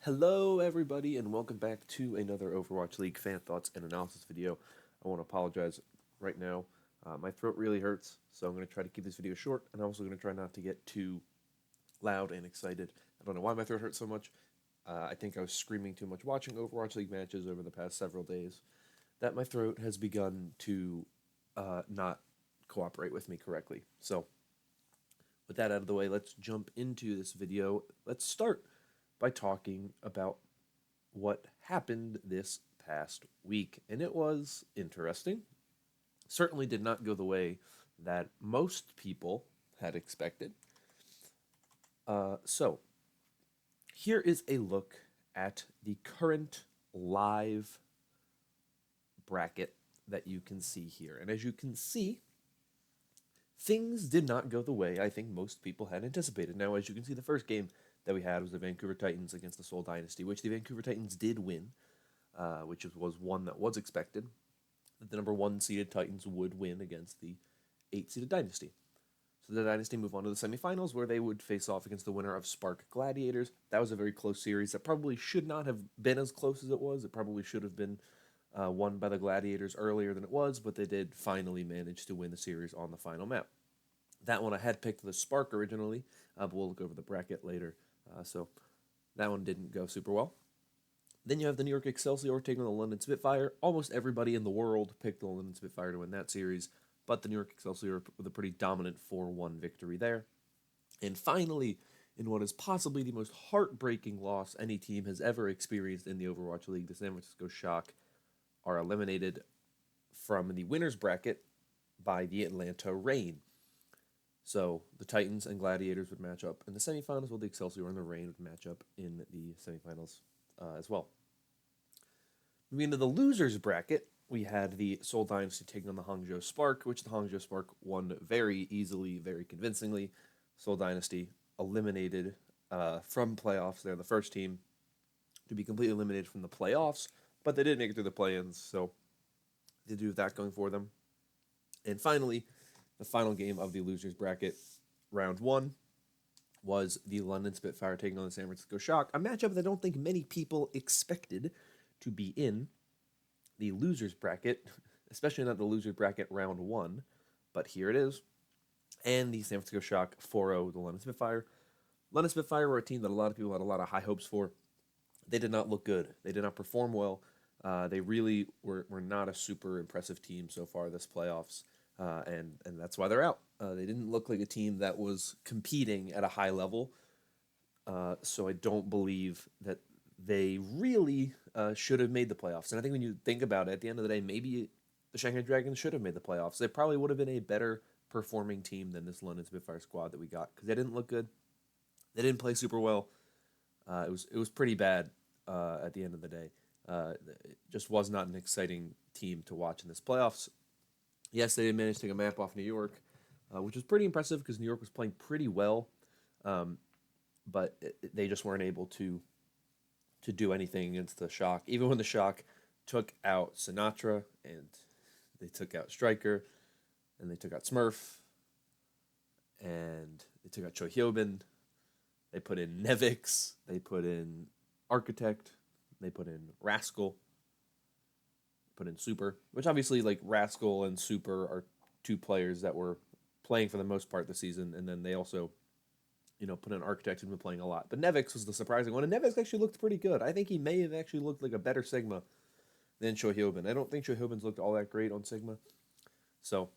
Hello, everybody, and welcome back to another Overwatch League fan thoughts and analysis video. I want to apologize right now. My throat really hurts, so I'm going to try to keep this video short, and I'm also going to try not to get too loud and excited. I don't know why my throat hurts so much. I think I was screaming too much watching Overwatch League matches over the past several days, that my throat has begun to not cooperate with me correctly. So, with that out of the way, let's jump into this video. Let's start by talking about what happened this past week, and it was interesting. Certainly did not go the way that most people had expected. So, here is a look at the current live bracket that you can see here. And as you can see, things did not go the way I think most people had anticipated. Now, as you can see, the first game that we had was the Vancouver Titans against the Seoul Dynasty, which the Vancouver Titans did win, which was one that was expected. That the number 1 seeded Titans would win against the 8 seeded Dynasty. So the Dynasty move on to the semifinals, where they would face off against the winner of Spark Gladiators. That was a very close series that probably should not have been as close as it was. It probably should have been won by the Gladiators earlier than it was, but they did finally manage to win the series on the final map. That one I had picked the Spark originally, but we'll look over the bracket later. So that one didn't go super well. Then you have the New York Excelsior taking on the London Spitfire. Almost everybody in the world picked the London Spitfire to win that series, but the New York Excelsior with a pretty dominant 4-1 victory there. And finally, in what is possibly the most heartbreaking loss any team has ever experienced in the Overwatch League, the San Francisco Shock are eliminated from the winner's bracket by the Atlanta Reign. So the Titans and Gladiators would match up in the semifinals, while the Excelsior and the Reign would match up in the semifinals as well. Moving into the losers bracket, we had the Seoul Dynasty taking on the Hangzhou Spark, which the Hangzhou Spark won very easily, very convincingly. Seoul Dynasty eliminated from playoffs. They're the first team to be completely eliminated from the playoffs, but they did make it through the play-ins, so they do have that going for them. And finally, the final game of the losers bracket, round one, was the London Spitfire taking on the San Francisco Shock, a matchup that I don't think many people expected to be in the losers bracket, especially not the losers bracket round one, but here it is. And the San Francisco Shock 4-0 the London Spitfire. London Spitfire were a team that a lot of people had a lot of high hopes for. They did not look good. They did not perform well. They really were not a super impressive team so far this playoffs, and that's why they're out. They didn't look like a team that was competing at a high level, so I don't believe that they really should have made the playoffs. And I think when you think about it, at the end of the day, maybe the Shanghai Dragons should have made the playoffs. They probably would have been a better performing team than this London Spitfire squad that we got, because they didn't look good. They didn't play super well. It was pretty bad at the end of the day. It just was not an exciting team to watch in this playoffs. Yes, they did manage to take a map off New York, which was pretty impressive because New York was playing pretty well, but they just weren't able to do anything against the Shock. Even when the Shock took out Sinatra, and they took out Stryker, and they took out Smurf, and they took out Choi Hyobin, they put in Nevix, they put in Architect, they put in Rascal, put in Super, which obviously, like, Rascal and Super are two players that were playing for the most part this season, and then they also, put in Architect who's been playing a lot. But Nevix was the surprising one, and Nevix actually looked pretty good. I think he may have actually looked like a better Sigma than Choi Hyobin. I don't think Choi Hyobin's looked all that great on Sigma, so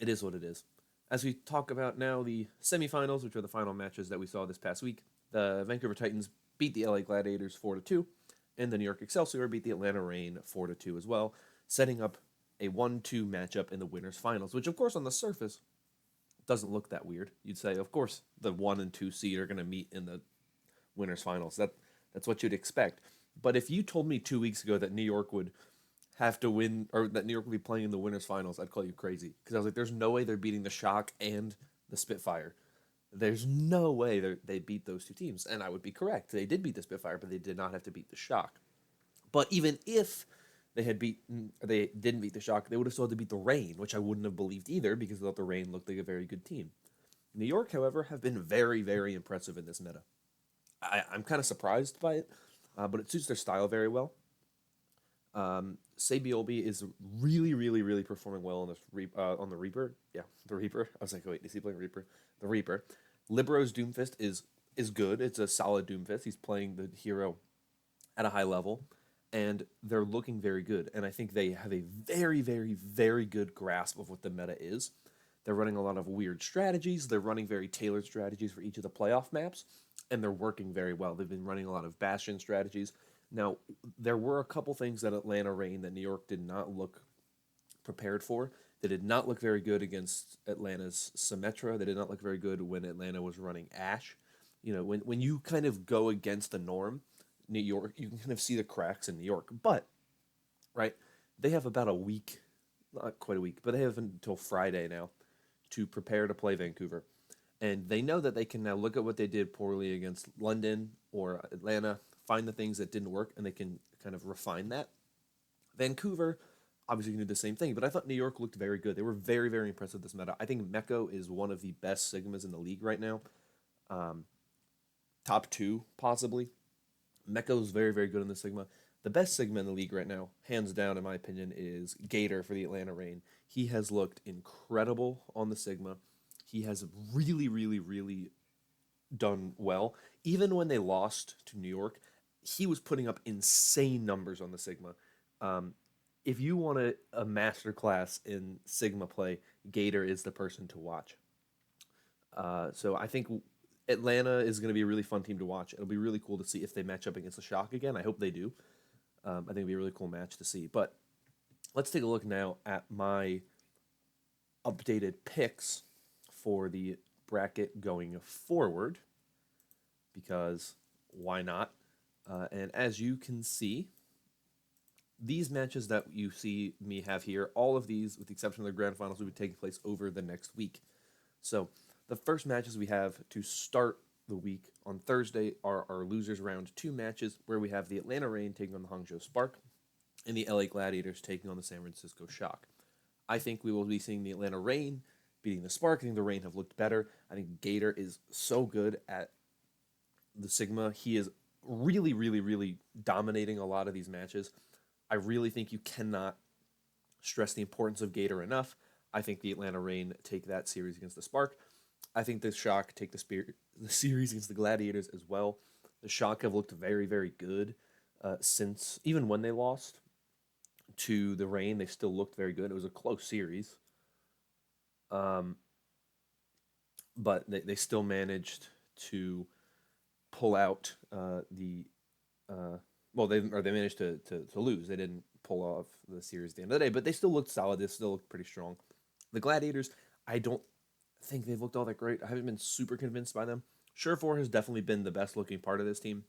it is what it is. As we talk about now the semifinals, which are the final matches that we saw this past week, the Vancouver Titans beat the LA Gladiators 4-2, and the New York Excelsior beat the Atlanta Reign 4-2 as well, setting up a 1-2 matchup in the winners' finals, which, of course, on the surface doesn't look that weird. You'd say, of course, the 1 and 2 seed are going to meet in the winners' finals. That's what you'd expect. But if you told me 2 weeks ago that New York would have to win, or that New York would be playing in the winners' finals, I'd call you crazy. Because I was like, there's no way they're beating the Shock and the Spitfire. There's no way they beat those two teams. And I would be correct. They did beat the Spitfire, but they did not have to beat the Shock. But even if they didn't beat the Shock, they would have still had to beat the Reign, which I wouldn't have believed either, because I thought the Reign looked like a very good team. New York, however, have been very, very impressive in this meta. I'm kind of surprised by it, but it suits their style very well. Sabiobi is really, really, really performing well on on the Reaper. Yeah, the Reaper. I was like, wait, is he playing Reaper? The Reaper. Libro's Doomfist is good. It's a solid Doomfist. He's playing the hero at a high level, and they're looking very good. And I think they have a very, very, very good grasp of what the meta is. They're running a lot of weird strategies. They're running very tailored strategies for each of the playoff maps, and they're working very well. They've been running a lot of Bastion strategies. Now, there were a couple things that Atlanta Reign that New York did not look prepared for. They did not look very good against Atlanta's Symmetra. They did not look very good when Atlanta was running Ashe. You know, when you kind of go against the norm, New York, you can kind of see the cracks in New York. But, right, they have about a week, not quite a week, but they have until Friday now to prepare to play Vancouver. And they know that they can now look at what they did poorly against London or Atlanta, find the things that didn't work, and they can kind of refine that. Vancouver obviously can do the same thing, but I thought New York looked very good. They were very, very impressive this meta. I think Meko is one of the best Sigmas in the league right now. Um, Top two, possibly. Meko is very, very good in the Sigma. The best Sigma in the league right now, hands down, in my opinion, is Gator for the Atlanta Reign. He has looked incredible on the Sigma. He has really, really, really done well. Even when they lost to New York, he was putting up insane numbers on the Sigma. Um, if you want a master class in Sigma play, Gator is the person to watch. So I think Atlanta is going to be a really fun team to watch. It'll be really cool to see if they match up against the Shock again. I hope they do. I think it'll be a really cool match to see. But let's take a look now at my updated picks for the bracket going forward, because why not? And as you can see, these matches that you see me have here, all of these, with the exception of the grand finals, will be taking place over the next week. So the first matches we have to start the week on Thursday are our losers round 2 matches, where we have the Atlanta Reign taking on the Hangzhou Spark and the LA Gladiators taking on the San Francisco Shock. I think we will be seeing the Atlanta Reign beating the Spark. I think the Reign have looked better. I think Gator is so good at the Sigma. He is really, really, really dominating a lot of these matches. I really think you cannot stress the importance of Gator enough. I think the Atlanta Reign take that series against the Spark. I think the Shock take the series against the Gladiators as well. The Shock have looked very, very good since, even when they lost to the Reign, they still looked very good. It was a close series. Um, but they still managed to pull out they managed to lose. They didn't pull off the series at the end of the day, but they still looked solid. They still looked pretty strong. The Gladiators, I don't think they've looked all that great. I haven't been super convinced by them. Surefour has definitely been the best looking part of this team.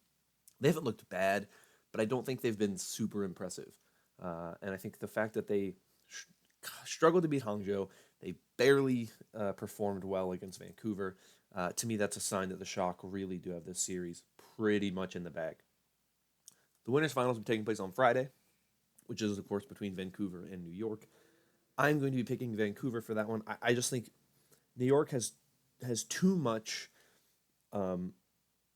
They haven't looked bad, but I don't think they've been super impressive. And I think the fact that they struggled to beat Hangzhou, they barely performed well against Vancouver. To me, that's a sign that the Shock really do have this series pretty much in the bag. The winners' finals will be taking place on Friday, which is, of course, between Vancouver and New York. I'm going to be picking Vancouver for that one. I just think New York has too much.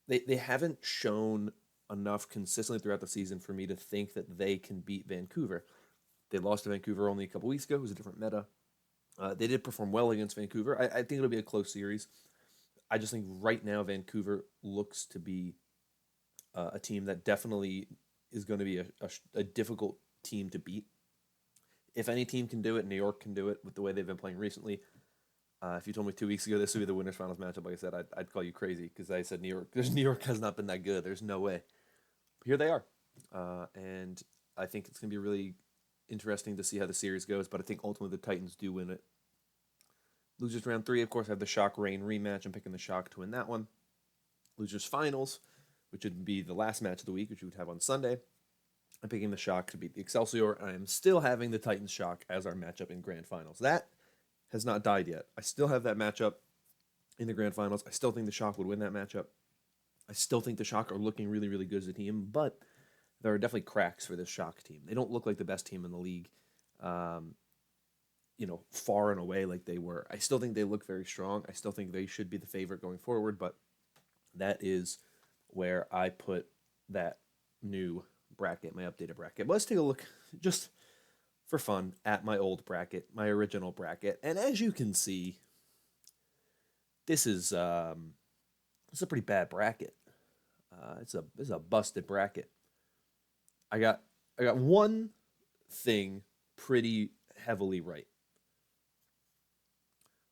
They haven't shown enough consistently throughout the season for me to think that they can beat Vancouver. They lost to Vancouver only a couple weeks ago. It was a different meta. They did perform well against Vancouver. I think it'll be a close series. I just think right now Vancouver looks to be a team that definitely is going to be a difficult team to beat. If any team can do it, New York can do it with the way they've been playing recently. If you told me 2 weeks ago this would be the winners finals matchup, like I said, I'd call you crazy, because I said New York. Because New York has not been that good. There's no way. But here they are, and I think it's gonna be really interesting to see how the series goes. But I think ultimately the Titans do win it. Losers round 3, of course, have the Shock Reign rematch. I'm picking the Shock to win that one. Losers finals, which would be the last match of the week, which we would have on Sunday. I'm picking the Shock to beat the Excelsior, and I am still having the Titans Shock as our matchup in Grand Finals. That has not died yet. I still have that matchup in the Grand Finals. I still think the Shock would win that matchup. I still think the Shock are looking really, really good as a team, but there are definitely cracks for this Shock team. They don't look like the best team in the league, far and away like they were. I still think they look very strong. I still think they should be the favorite going forward, but that is where I put that new bracket, my updated bracket. But let's take a look, just for fun, at my old bracket, my original bracket. And as you can see, this is it's a pretty bad bracket. It's a busted bracket. I got I got one thing pretty heavily right.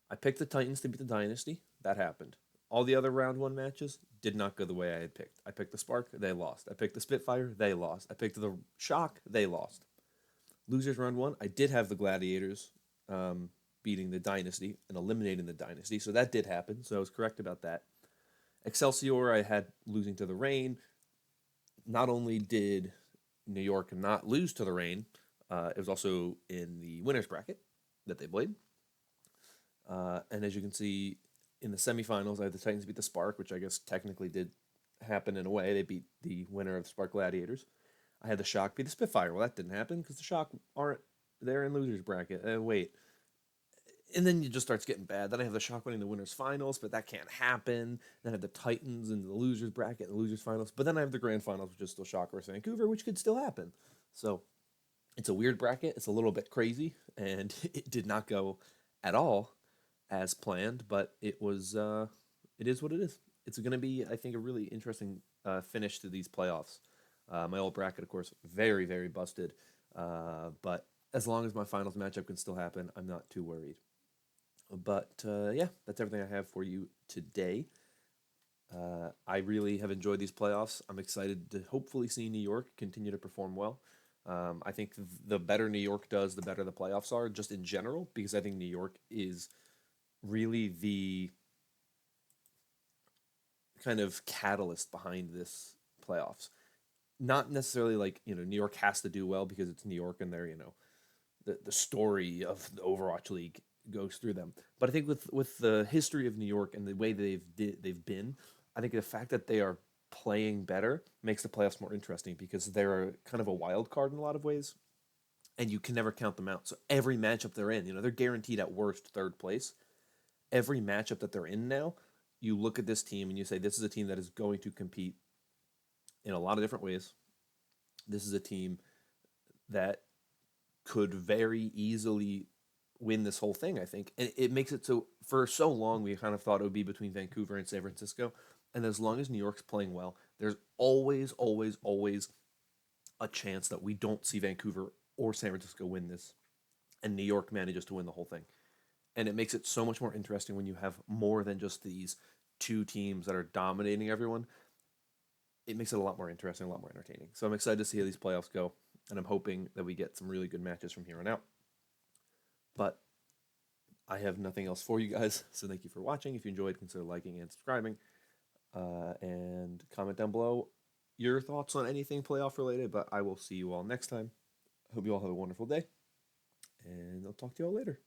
I picked the Titans to beat the Dynasty. That happened. All the other round one matches did not go the way I had picked. I picked the Spark, they lost. I picked the Spitfire, they lost. I picked the Shock, they lost. Losers round one, I did have the Gladiators beating the Dynasty and eliminating the Dynasty, so that did happen. So I was correct about that. Excelsior, I had losing to the Reign. Not only did New York not lose to the Reign, it was also in the winners bracket that they played. And as you can see in the semifinals, I had the Titans beat the Spark, which I guess technically did happen in a way. They beat the winner of the Spark Gladiators. I had the Shock beat the Spitfire. Well, that didn't happen because the Shock aren't there in losers bracket. Wait. And then it just starts getting bad. Then I have the Shock winning the winners finals, but that can't happen. Then I have the Titans in the losers bracket and the losers finals. But then I have the grand finals, which is still Shock versus Vancouver, which could still happen. So it's a weird bracket. It's a little bit crazy, and it did not go at all as planned, but it is what it is. It's going to be, I think, a really interesting finish to these playoffs. My old bracket, of course, very, very busted. But as long as my finals matchup can still happen, I'm not too worried. But yeah, that's everything I have for you today. I really have enjoyed these playoffs. I'm excited to hopefully see New York continue to perform well. I think the better New York does, the better the playoffs are, just in general, because I think New York is really the kind of catalyst behind this playoffs. Not necessarily like, New York has to do well because it's New York and they're, the story of the Overwatch League goes through them. But I think with the history of New York and the way they've been, I think the fact that they are playing better makes the playoffs more interesting because they're kind of a wild card in a lot of ways, and you can never count them out. So every matchup they're in, they're guaranteed at worst third place. Every matchup that they're in now, you look at this team and you say this is a team that is going to compete in a lot of different ways. This is a team that could very easily win this whole thing, I think. And it makes it so for so long we kind of thought it would be between Vancouver and San Francisco. And as long as New York's playing well, there's always, always, always a chance that we don't see Vancouver or San Francisco win this and New York manages to win the whole thing. And it makes it so much more interesting when you have more than just these two teams that are dominating everyone. It makes it a lot more interesting, a lot more entertaining. So I'm excited to see how these playoffs go, and I'm hoping that we get some really good matches from here on out. But I have nothing else for you guys, so thank you for watching. If you enjoyed, consider liking and subscribing, and comment down below your thoughts on anything playoff related. But I will see you all next time. Hope you all have a wonderful day, and I'll talk to you all later.